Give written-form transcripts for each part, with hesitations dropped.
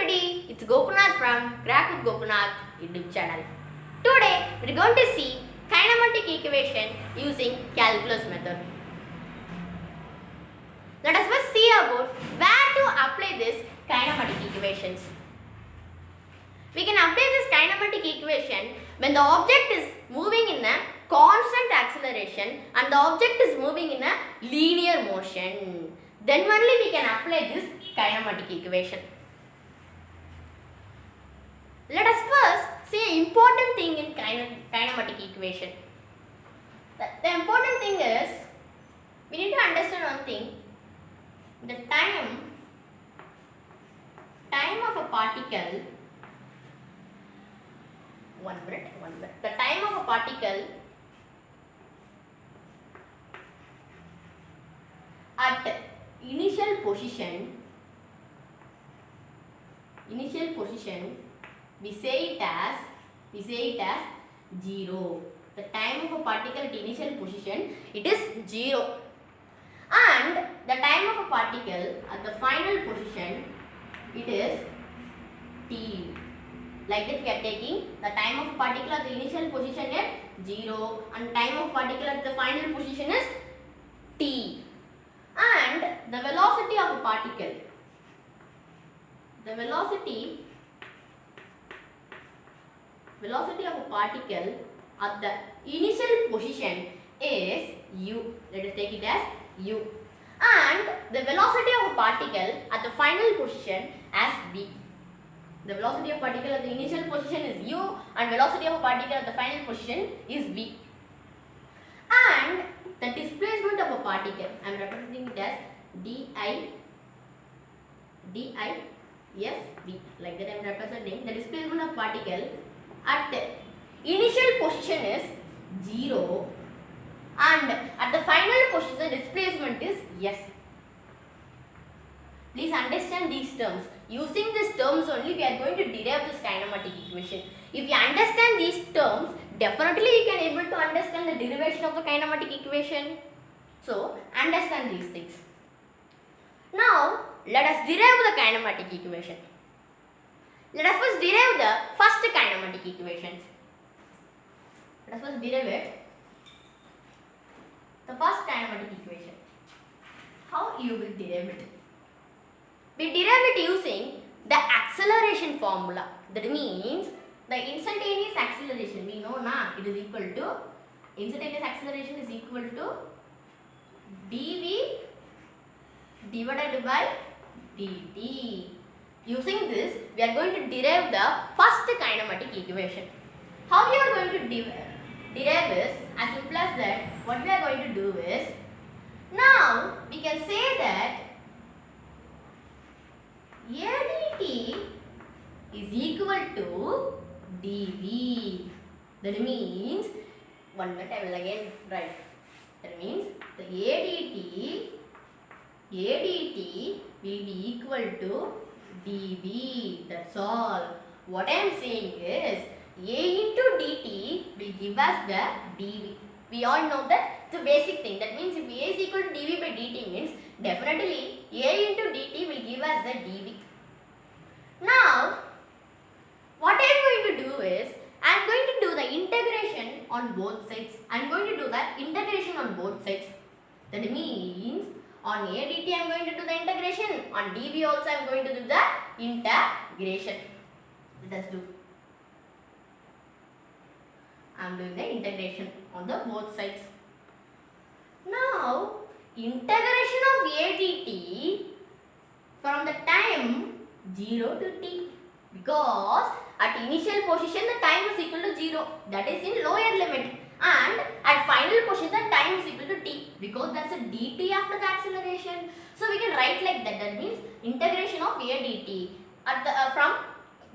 everybody, it's Gopinath from Crack with Gopinath YouTube channel. Today we're going to see kinematic equation using calculus method. Let us first see about where to apply this kinematic equations. We can apply this kinematic equation when the object is moving in a constant acceleration and the object is moving in a linear motion. Then only we can apply this kinematic equation. Let us first see an important thing in kinematic equation. The important thing is, we need to understand one thing. The time of a particle, one minute. The time of a particle at initial position, we say it as 0. The time of a particle at initial position, it is 0. And the time of a particle at the final position, it is t. Like that we are taking the time of a particle at the initial position at 0 and time of particle at the final position is t. And the velocity of a particle, velocity of a particle at the initial position is u. Let us take it as u. And the velocity of a particle at the final position as v. The velocity of a particle at the initial position is u and velocity of a particle at the final position is v. And the displacement of a particle, I am representing it as di sv. Like that I am representing the displacement of particle at the initial position is 0 and at the final position the displacement is s. Please understand these terms. Using these terms only we are going to derive this kinematic equation. If you understand these terms, definitely you can able to understand the derivation of the kinematic equation. So, understand these things. Now, let us derive the kinematic equation. Let us first derive the first kinematic equations. Let us first derive it. The first kinematic equation. How you will derive it? We derive it using the acceleration formula. That means the instantaneous acceleration, we know na, it is equal to, instantaneous acceleration is equal to dv divided by dt. Using this, we are going to derive the first kinematic equation. How we are going to derive is, as simple as that, what we are going to do is, now we can say that ADT is equal to dV. That means, one minute I will again write. That means the ADT will be equal to dV. That's all. What I am saying is A into dt will give us the dV. We all know that it's a basic thing. That means if A is equal to dV by dt means definitely A into dt will give us the dV. Now, what I am going to do is, I am going to do the integration on both sides. I am going to do the integration on both sides. That means, on A dt I am going to do the integration, on dV also I am going to do the integration. Let us do. I am doing the integration on the both sides. Now, integration of A dt from the time 0 to t, because at initial position the time is equal to 0, that is in lower limit, and at final position the time is equal to t, because that's a dt after the acceleration. So we can write like that. That means integration of A dt at the, from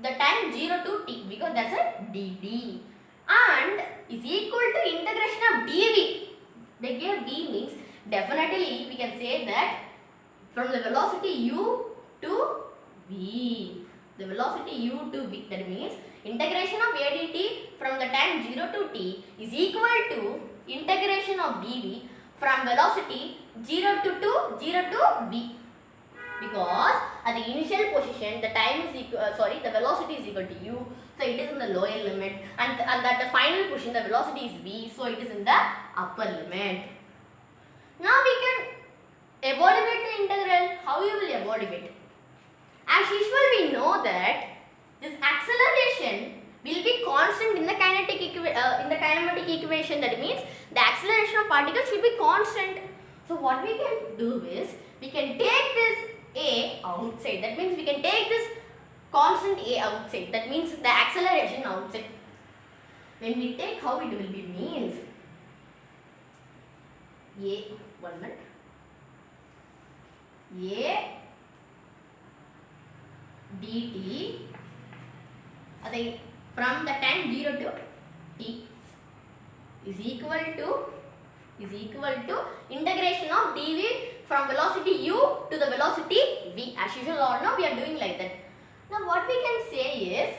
the time 0 to t, because that's a dv, and is equal to integration of dv. They gave v means definitely we can say that from the velocity u to v. The velocity u to v. That means integration of A dt from the time 0 to t is equal to integration of dv from velocity 0 to v. Because at the initial position the time is the velocity is equal to u, so it is in the lower limit, and at the final position the velocity is v, so it is in the upper limit. Now we can evaluate the integral. How you will evaluate? As usual, we know that this acceleration will be constant in the kinematic equation. That means the acceleration of particles should be constant. So what we can do is we can take this a outside. That means we can take this constant a outside. That means the acceleration outside. When we take, how it will be means a 1 minute. A dt from the time 0 to t is equal to integration of dv from velocity u to the velocity v. As usual, or now we are doing like that. Now what we can say is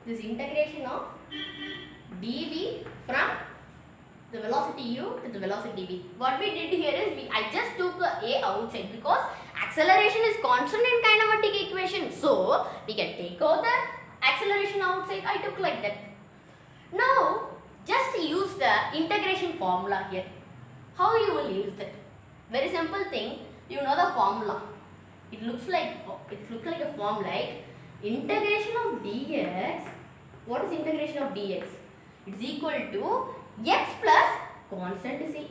this integration of dv from the velocity u to the velocity v. What we did here is I just took a outside because acceleration is constant in kinematic equation. So we can take out the acceleration outside. I took like that. Now just use the integration formula here. How you will use that? Very simple thing. You know the formula. It looks like a form like integration of dx. What is integration of dx? It's equal to x plus constant c.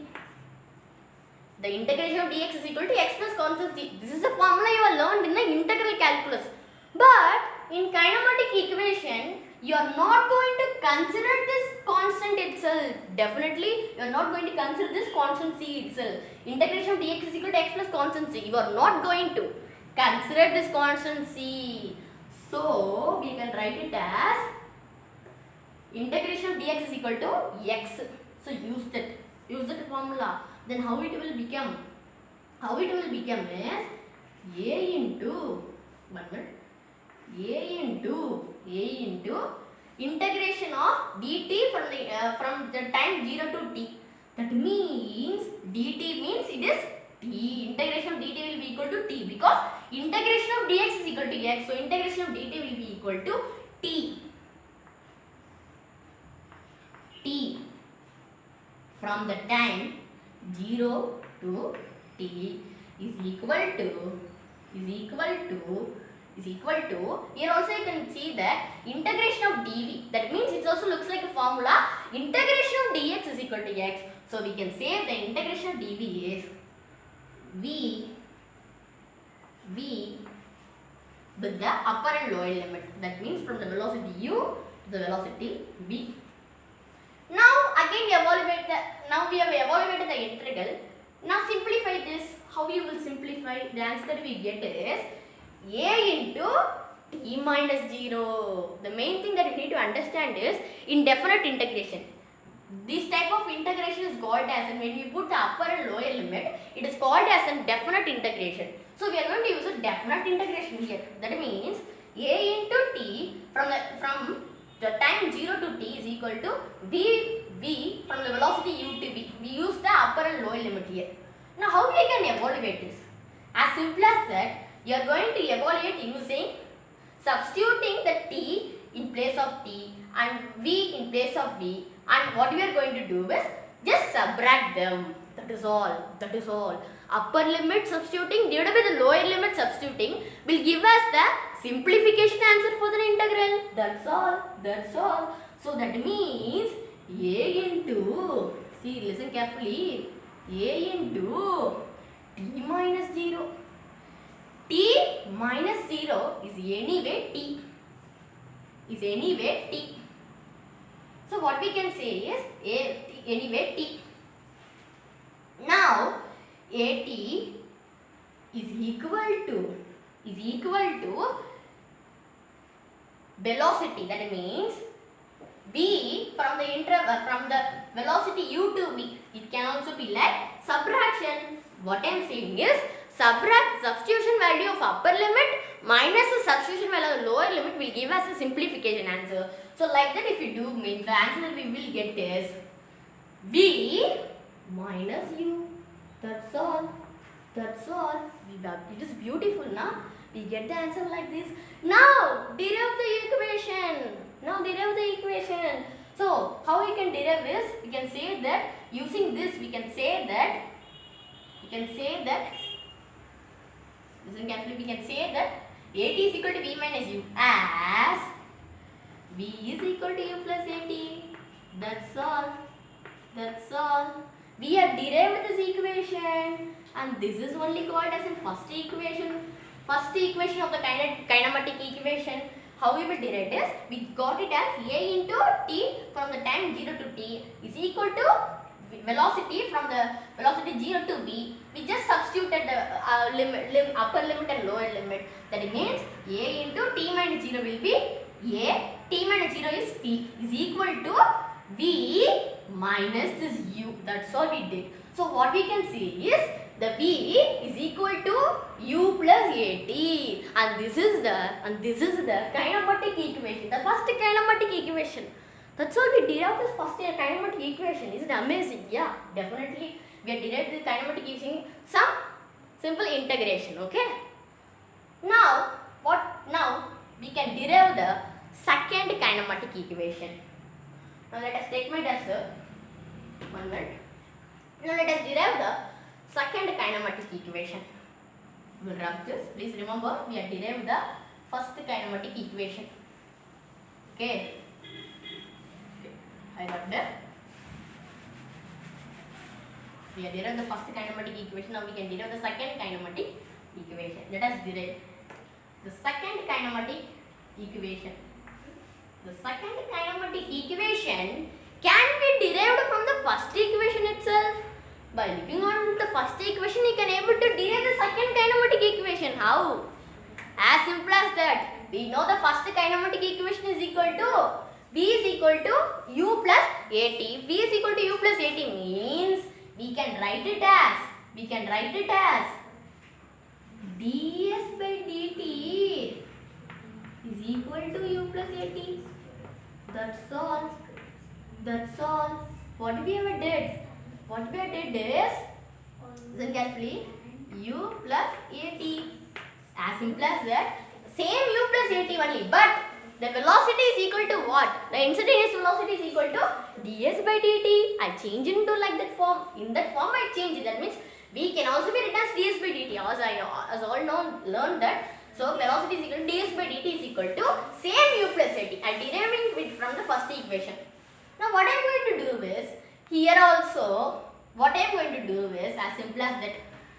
The integration of dx is equal to x plus constant c. This is a formula you have learned in the integral calculus. But in kinematic equation, you are not going to consider this constant itself. Definitely, you are not going to consider this constant c itself. Integration of dx is equal to x plus constant c. You are not going to consider this constant c. So, we can write it as integration of dx is equal to x. So, use that formula. Then how it will become? How it will become is a into integration of dt from the time 0 to t. That means dt means it is t. Integration of dt will be equal to t because integration of dx is equal to x. So integration of dt will be equal to t. T from the time 0 to t is equal to here also you can see that integration of dv, that means it also looks like a formula. Integration of dx is equal to x. So we can say the integration of dv is v with the upper and lower limit. That means from the velocity u to the velocity v. Now again we have evaluated the integral. Now simplify this. How you will simplify? The answer that we get is a into t minus 0. The main thing that you need to understand is indefinite integration. This type of integration is called as, and when we put the upper and lower limit, it is called as a definite integration. So we are going to use a definite integration here. That means a into t from the time 0 to t is equal to v from the velocity u to v. We use the upper and lower limit here. Now how we can evaluate this? As simple as that, you are going to evaluate using substituting the t in place of t and v in place of v, and what we are going to do is just subtract them. That is all. Upper limit substituting divided by the lower limit substituting will give us the simplification answer for the integral. That's all. So that means a into, see, listen carefully, a into t minus 0. T minus 0 is anyway t. So what we can say is anyway t. Now at is equal to velocity. That means v from the velocity u to v. It can also be like subtraction. What I am saying is substitution value of upper limit minus the substitution value of lower limit will give us a simplification answer. So like that if you do, means the answer that we will get is v minus u. That's all. That's all. It is beautiful, na? We get the answer like this. Now, derive the equation. So, how we can derive this? We can say that using this, we can say that, listen carefully, we can say that AT is equal to V minus U as V is equal to U plus AT. That's all. We have derived this equation, and this is only called as in first equation of the kinematic equation. How we will derive this? We got it as A into T from the time 0 to T is equal to velocity from the velocity 0 to V. We just substituted the upper limit and lower limit. That means A into T minus 0 will be A, T minus 0 is T, is equal to V minus this U. That's all we did. So what we can say is the V is equal to U plus AT, and this is the kinematic equation, the first kinematic equation. That's all we derived this first kinematic equation. Is it amazing? Yeah, definitely. We have derived the kinematic using some simple integration. Okay. Now we can derive the second kinematic equation. Now let us take my duster. One minute. Now let us derive the second kinematic equation. We will rub this. Please remember, we have derived the first kinematic equation. Okay. I rubbed it. We have derived the first kinematic equation. Now we can derive the second kinematic equation. Let us derive the second kinematic equation. The second kinematic equation can be derived from the first equation itself. By looking on the first equation, you can able to derive the second kinematic equation. How? As simple as that. We know the first kinematic equation is equal to V is equal to U plus AT. V is equal to U plus AT means we can write it as ds by dt is equal to U plus AT. That's all. What we ever did is, listen carefully, U plus AT. As simple as that. Same U plus AT only, but the velocity is equal to what? The instantaneous velocity is equal to ds by dt. I change it into like that form. In that form I change it. That means V can also be written as ds by dt. As all learned that. So velocity is equal to ds by dt is equal to same U plus AT. I deriving it from the first equation. Now what I am going to do is, here also, as simple as that,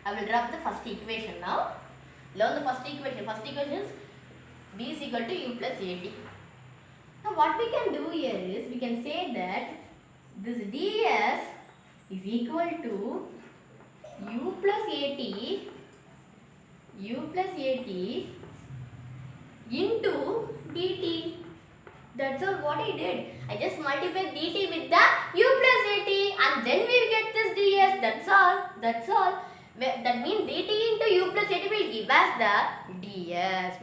I will rub the first equation now. Learn the first equation. First equation is V is equal to U plus AT. Now what we can do here is, we can say that this ds is equal to U plus AT into dt. That's all what I did. I just multiplied dt with the U plus AT, and then we get this ds. That's all. That means dt into U plus AT will give us the ds.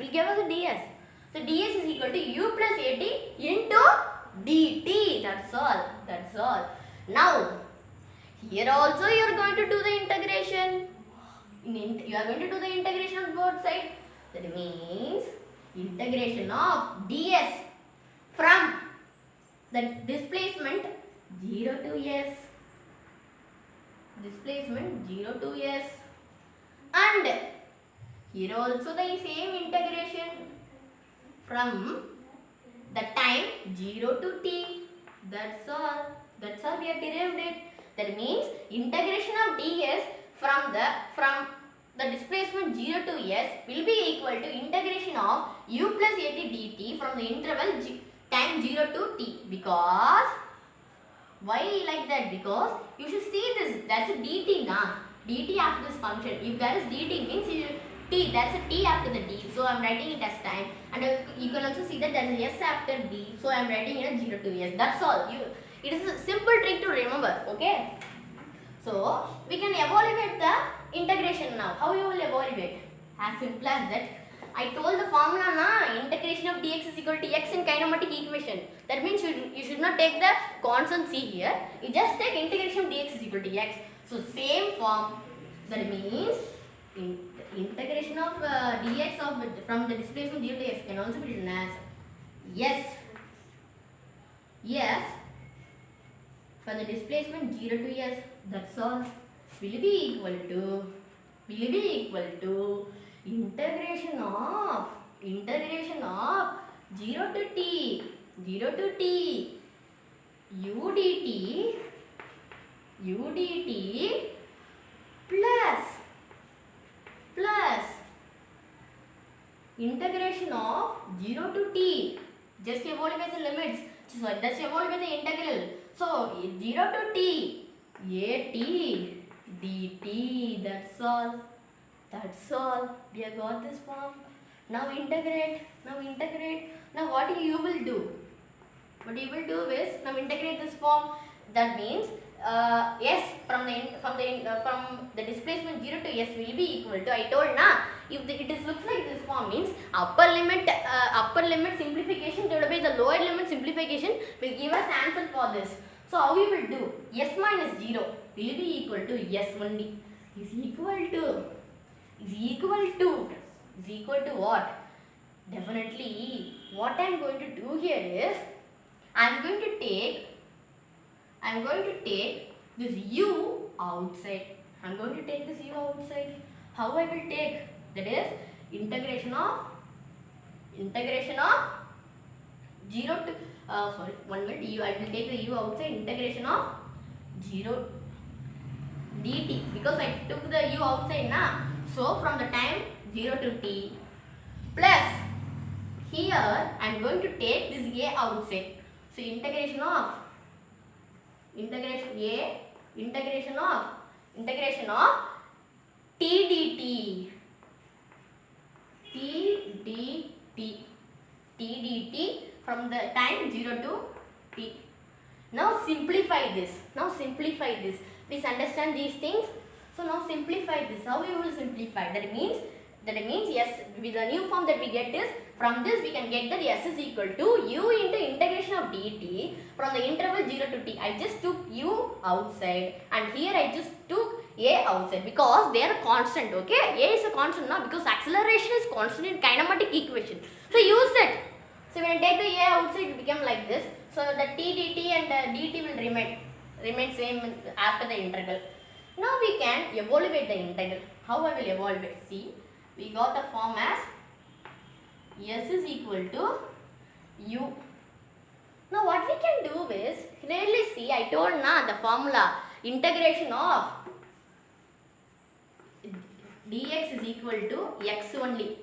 So ds is equal to U plus AT into dt. That's all. Now, here also you are going to do the integration. You are going to do the integration on both sides. That means integration of ds from the displacement 0 to s. And here also the same integration from the time 0 to t. That's all we have derived it. That means integration of ds from the displacement 0 to s will be equal to integration of U plus AT dt from the interval time 0 to t. Because why like that? Because you should see this. That's a dt now. Dt after this function. If there is dt means t. That's a t after the d. So I am writing it as time. And you can also see that there is s after d. So I am writing it as 0 to s. That's all. It is a simple trick to remember. Okay. So we can evaluate the integration now. How you will evaluate? As simple as that. I told the formula na, integration of dx is equal to x in kinematic equation. That means you should not take the constant c here. You just take integration of dx is equal to x. So same form. That means The integration of dx of from the displacement 0 to s can also be written as yes for the displacement 0 to s, that's all, will be equal to integration of 0 to t u dt plus integration of 0 to t, just evaluate the limits, so just evaluate the integral, so 0 to t at dt, that's all, we have got this form. Now integrate, now what you will do is, now integrate this form, that means s from the displacement 0 to s will be equal to, I told na, if it looks like this form means upper limit simplification divided by the lower limit simplification will give us answer for this. So how we will do? S minus 0 will be equal to s only, is equal to what? Definitely what I am going to do here is, I am going to take this u outside. I am going to take this u outside. How I will take? That is integration of 0 to sorry, one minute. I will take the u outside. Integration of 0 dt, because I took the u outside na. So from the time 0 to t plus here I am going to take this a outside. So integration of t dt from the time 0 to t. Now simplify this. Please understand these things. So now simplify this. How we will simplify? That means yes, with the new form that we get is, from this we can get that s is equal to u into integration of dt from the interval 0 to t. I just took u outside and here I just took a outside because they are constant. Okay, a is a constant now because acceleration is constant in kinematic equation. So use that. So when I take the a outside, it become like this. So the t dt and dt will remain same after the integral. Now we can evaluate the integral. How I will evaluate? See, we got the form as s is equal to u. Now what we can do is, clearly see, I told na the formula, integration of dx is equal to x only.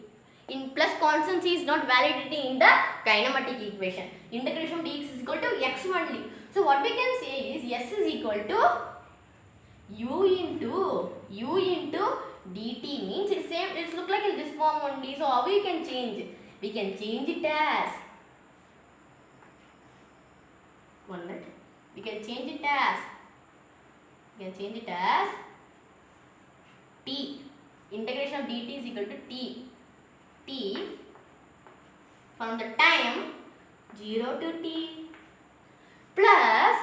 In plus constant c is not validating in the kinematic equation. Integration of dx is equal to x only. So what we can say is s is equal to u into dt, means it's same, it's look like in this form only. So how we can change? We can change it as, one minute, we can change it as t. Integration of dt is equal to t from the time 0 to t plus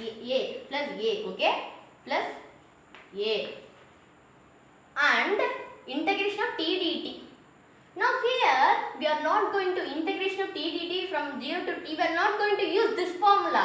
a, okay, plus a and integration of t dt. Now here we are not going to integration of t dt from 0 to t, we are not going to use this formula.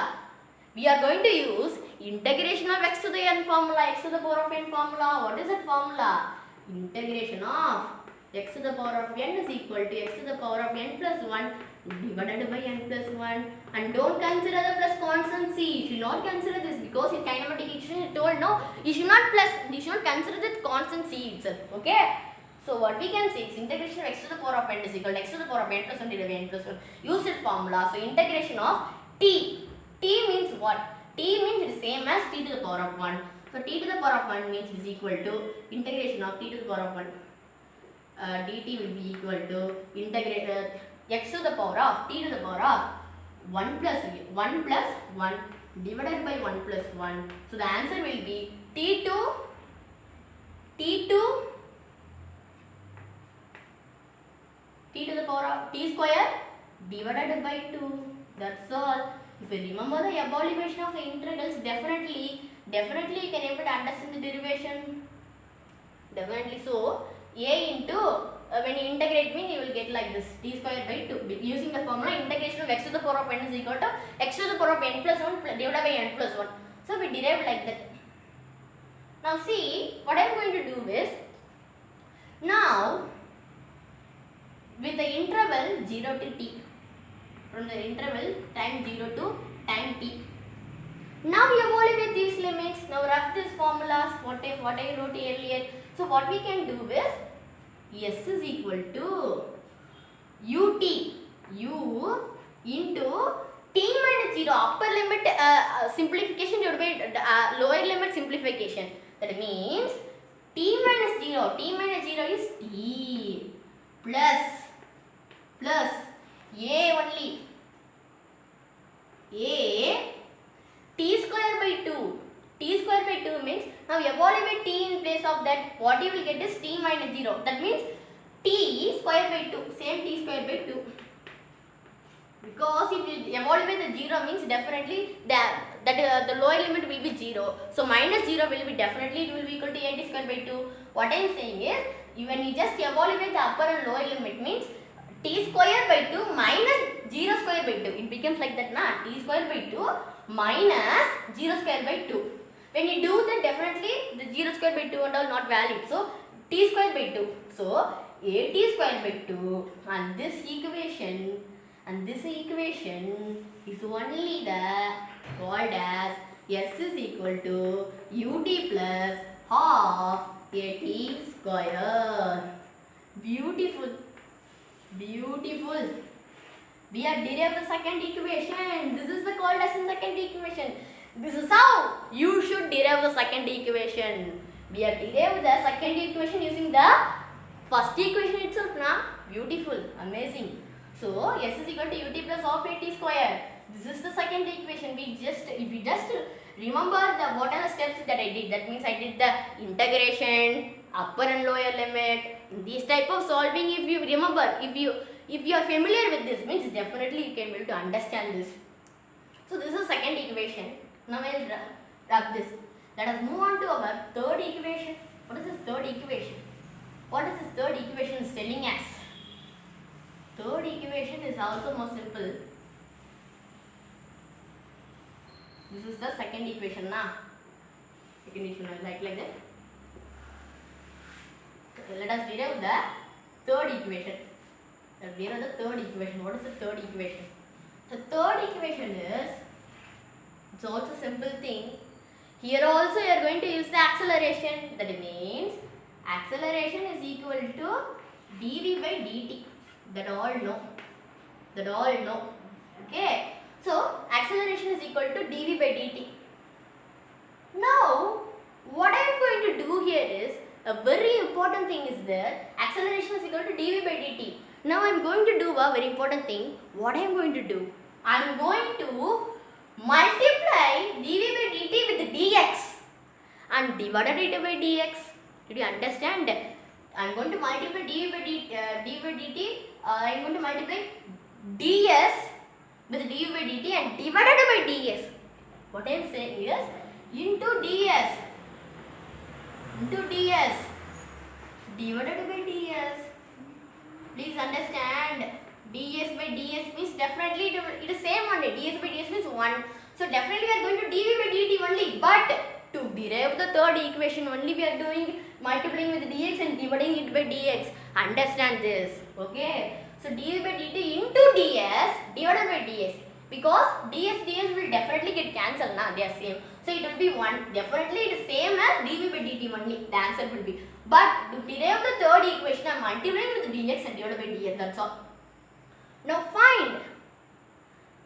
We are going to use integration of x to the n formula, x to the power of n formula. What is that formula? Integration of x to the power of n is equal to x to the power of n plus 1 divided by n plus 1. And don't consider the plus constant c. You should not consider this because in kinematic equation it told no, you should not consider the constant c itself. Okay. So what we can say is integration of x to the power of n is equal to x to the power of n plus 1 divided by n plus 1. Use this formula. So integration of t. T means what? T means it is same as t to the power of 1. So t to the power of 1 means it is equal to integration of t to the power of 1. Dt will be equal to integrate x to the power of t to the power of 1 plus 1 divided by 1 plus 1. So the answer will be t to the power of t square divided by 2. That's all. If you remember the evaluation of the integrals, definitely you can able to understand the derivation. Definitely. So a into when you integrate means you will get like this t square by 2 using the formula integration of x to the power of n is equal to x to the power of n plus 1 divided by n plus 1. So we derived like that. Now see what I am going to do is, now with the interval 0 to t, from the interval time 0 to time t. Now you evaluate these limits. Now rub these formulas what I wrote earlier. So what we can do is s is equal to ut u into t minus 0 upper limit simplification divided by lower limit simplification. That means t minus 0 is t plus a only a t square by 2. T square by 2 means, now evaluate t in place of that, what you will get is t minus 0. That means t square by 2, same t square by 2. Because if you evaluate the 0 means definitely the lower limit will be 0. So minus 0 will be definitely, it will be equal to a t square by 2. What I am saying is, when you just evaluate the upper and lower limit means t square by 2 minus 0 square by 2. It becomes like that na, t square by 2 minus 0 square by 2. When you do that, definitely the 0 square by 2 and all not valid. So t square by 2. So a t square by 2 and this equation is only the called as s is equal to ut plus half a t square. Beautiful. We have derived the second equation. This is the called as the second equation. This is how you should derive the second equation. We have derived the second equation using the first equation itself now. Beautiful, amazing. So s is equal to ut plus half a t square. This is the second equation. If we just remember what are the steps that I did. That means I did the integration, upper and lower limit. These type of solving, if you remember, if you are familiar with this, means definitely you can be able to understand this. So this is second equation. Now I will rub this. Let us move on to our third equation. What is this third equation? What is this third equation is telling us? Third equation is also more simple. This is the second equation now. Second equation like that. Let us derive the third equation. Derive the third equation. What is the third equation? The third equation is, it's also a simple thing. Here also you are going to use the acceleration. That means acceleration is equal to dv by dt. That all know. Okay. So acceleration is equal to dv by dt. Now what I am going to do here is, a very important thing is there. Acceleration is equal to dv by dt. Now I am going to do a very important thing. What I am going to do? I am going to multiply dv by dt with dx and divided it by dx. Did you understand? I am going to multiply dv by dt. I am going to multiply ds with dv by dt and divided by ds. What I am saying is into ds divided by ds. Please understand, ds by ds means definitely it is same only. Ds by ds means 1. So definitely we are going to dv by dt only. But to derive the third equation only we are doing multiplying with dx and dividing it by dx. Understand this. Okay. So dv by dt into ds divided by ds. Because ds will definitely get cancelled now. They are same. So it will be 1. Definitely it is same as dv by dt only. The answer will be. But to derive the third equation, I am multiplying with dx and divided by ds. That's all. Now find.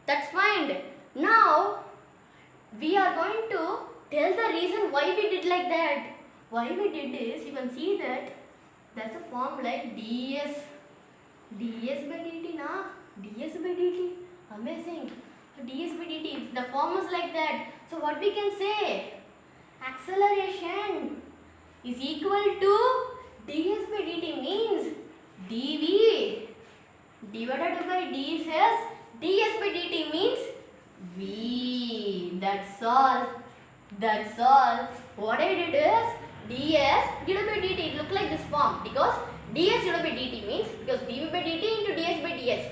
That's find. Now we are going to tell the reason why we did like that. Why we did is, you can see that there's a form like ds by dt na. ds by dt. Amazing. ds by dt. The form is like that. So what we can say? Acceleration is equal to ds by dt means dv divided by ds by dt means v. That's all. What I did is ds divided by dt. It look like this form because ds divided by dt means because dv by dt into ds by ds.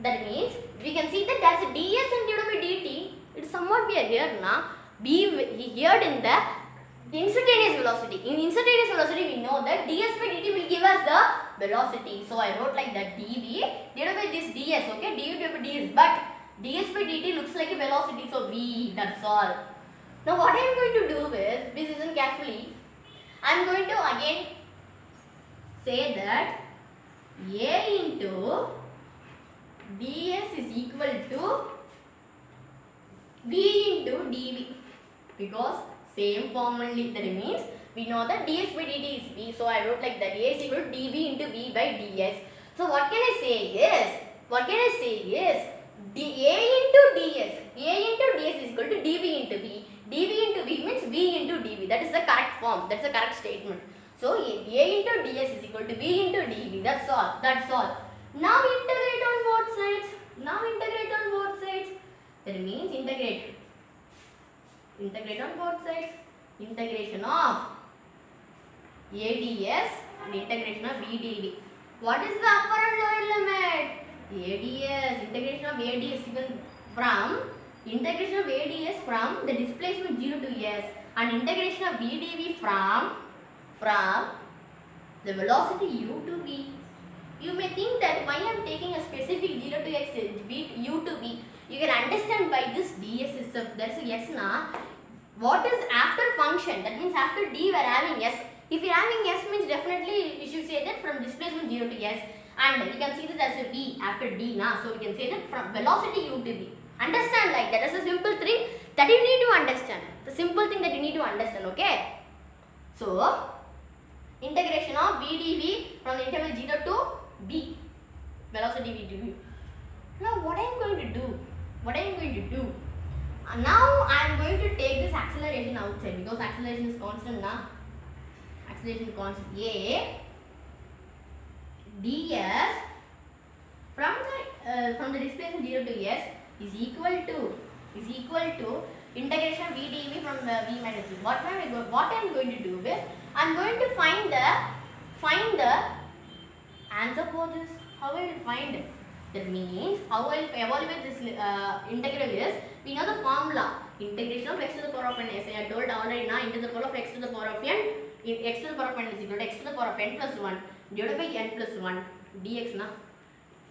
That means we can see that as a ds and divided by dt. It's somewhat we are here now. Be here in the instantaneous velocity. In instantaneous velocity, we know that ds by dt will give us the velocity. So I wrote like that dv divided by this ds. Okay, dv divided by ds. But ds by dt looks like a velocity. So v. That's all. Now what I am going to do is, please listen carefully. I am going to again say that a into ds is equal to v into dv because same form only. That means we know that ds by dt is v. So I wrote like that a is equal to dv into v by ds. So what can I say is a into ds is equal to dv into v. dv into v means v into dv. That is the correct form. That's the correct statement. So a into ds is equal to v into dv. That's all. Now integrate on both sides. That means integrate on both sides. Integration of ads and integration of vdv. What is the upper and lower limit? Ads, integration of ads from the displacement 0 to s and integration of vdv from the velocity u to v. You may think that why I am taking a specific 0 to x u to v. You can understand by this ds itself. That's x na. What is after function? That means after d we are having s. If you are having s means definitely you should say that from displacement 0 to s, and we can see that as a v after d na. So we can say that from velocity u to v. Understand, like that is a simple thing that you need to understand. The simple thing that you need to understand. Okay. So integration of v dv from the interval 0 to b, velocity v dv. Now what I am going to do? Now I am going to take this acceleration outside because acceleration is constant now. Acceleration constant. A ds from the displacement 0 to s is equal to integration of v dv from v minus v. What I am going to do is I am going to find the answer for this. How I will find it? That means how I will evaluate this integral is, we know the formula. Integration of x to the power of n. As I told already now, into the power of x to the power of n. X to the power of n is equal to x to the power of n plus 1 divided by n plus 1 dx na.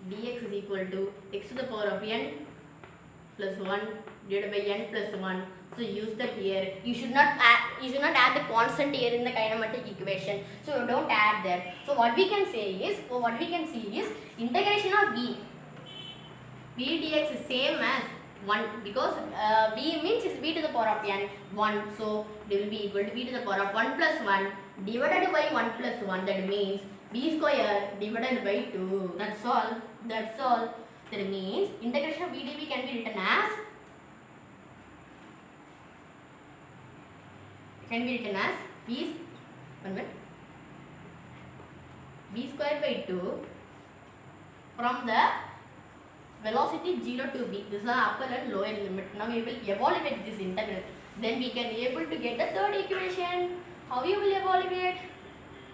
Dx is equal to x to the power of n plus 1 divided by n plus 1. So use that here. You should not add the constant here in the kinematic equation. So don't add there. So what we can see is integration of v dx is same as 1 because v means it's v to the power of n 1. So they will be equal to v to the power of 1 plus 1 divided by 1 plus 1. That means b square divided by 2. That's all. That means integration of v dv can be written as b square by 2 from the velocity 0 to b. This is the upper and lower limit. Now we will evaluate this integral. Then we can able to get the third equation. How you will evaluate?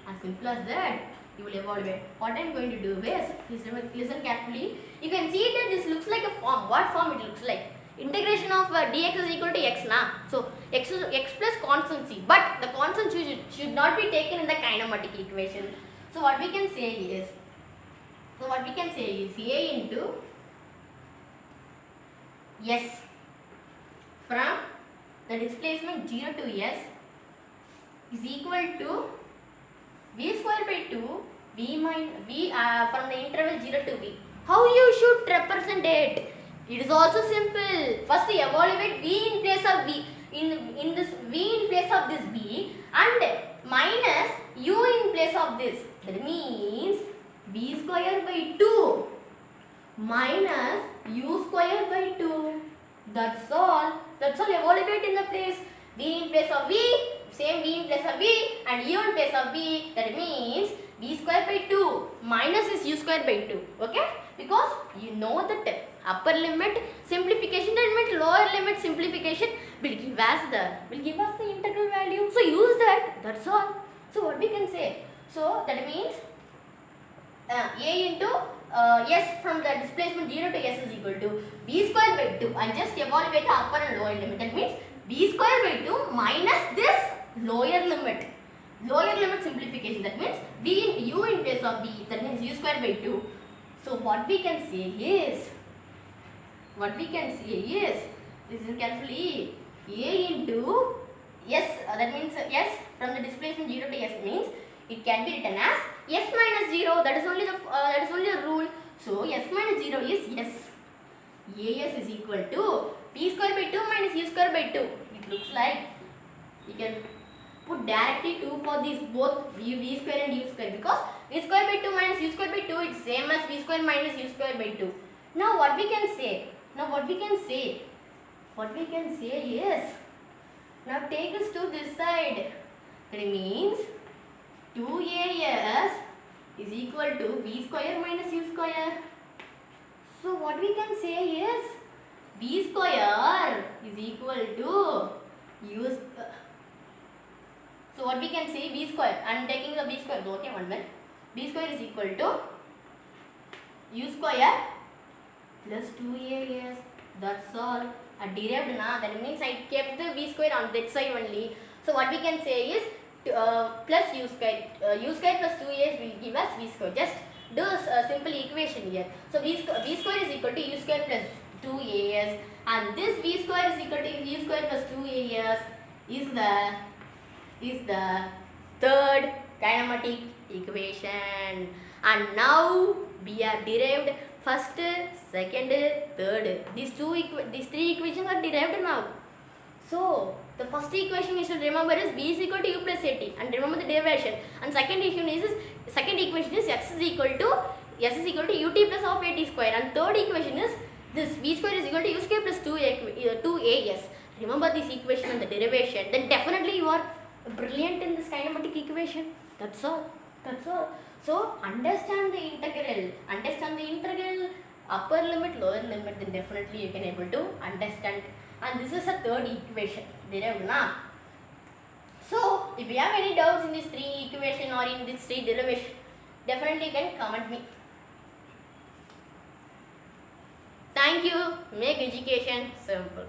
As simple as that. You will evaluate. What I am going to do is, listen carefully. You can see that this looks like a form. What form it looks like? Integration of dx is equal to x na. So x plus constant c. But the constant should not be taken in the kinematic equation. So what we can say is a into s from the displacement 0 to s is equal to v square by 2 v from the interval 0 to v. How you should represent it? It is also simple. First evaluate v in place of v. In this v in place of this v and minus u in place of this. That means v square by 2 minus u square by 2. That's all. Evaluate in the place. V in place of v, same v in place of v and u in place of v. That means v b square by 2 minus is u square by 2. Okay, because you know that upper limit simplification and lower limit simplification will give us the integral value. So use that. That's all. So what we can say? So that means a into s from the displacement 0 to s is equal to b square by 2. I just evaluate the upper and lower limit. That means b square by 2 minus this lower limit. Lower limit simplification. That means b in u in place of b. That means u square by 2. So what we can say is, listen carefully, a into s. That means s from the displacement 0 to s means it can be written as s minus 0. That is only the rule. So s minus 0 is s. As is equal to b square by 2 minus u square by 2. It looks like you can put directly 2 for these both v square and u square, because v square by 2 minus u square by 2 is same as v square minus u square by 2. Now what we can say? Is, now take this to this side. That means 2as is equal to v square minus u square. So what we can say is v square is equal to u. So what we can say, b square. I am taking the b square. Okay, one minute. B square is equal to u square plus 2as. That's all. I derived na. That means I kept the v square on that side only. So what we can say is plus u square. U square plus 2as will give us v square. Just do a simple equation here. So v square is equal to u square plus 2as, and this v square is equal to u square plus 2as is the third kinematic equation. And now we are derived first, second, third. These three equations are derived now. So the first equation you should remember is b is equal to u plus at, and remember the derivation. And second equation is x is equal to ut plus of at square. And third equation is this v square is equal to u square plus 2as. Remember this equation and the derivation. Then definitely you are brilliant in this kinematic equation. That's all. So understand the integral, upper limit, lower limit, then definitely you can able to understand. And this is a third equation derived na. So if you have any doubts in this three equation or in this three derivation, definitely you can comment me. Thank you. Make education simple.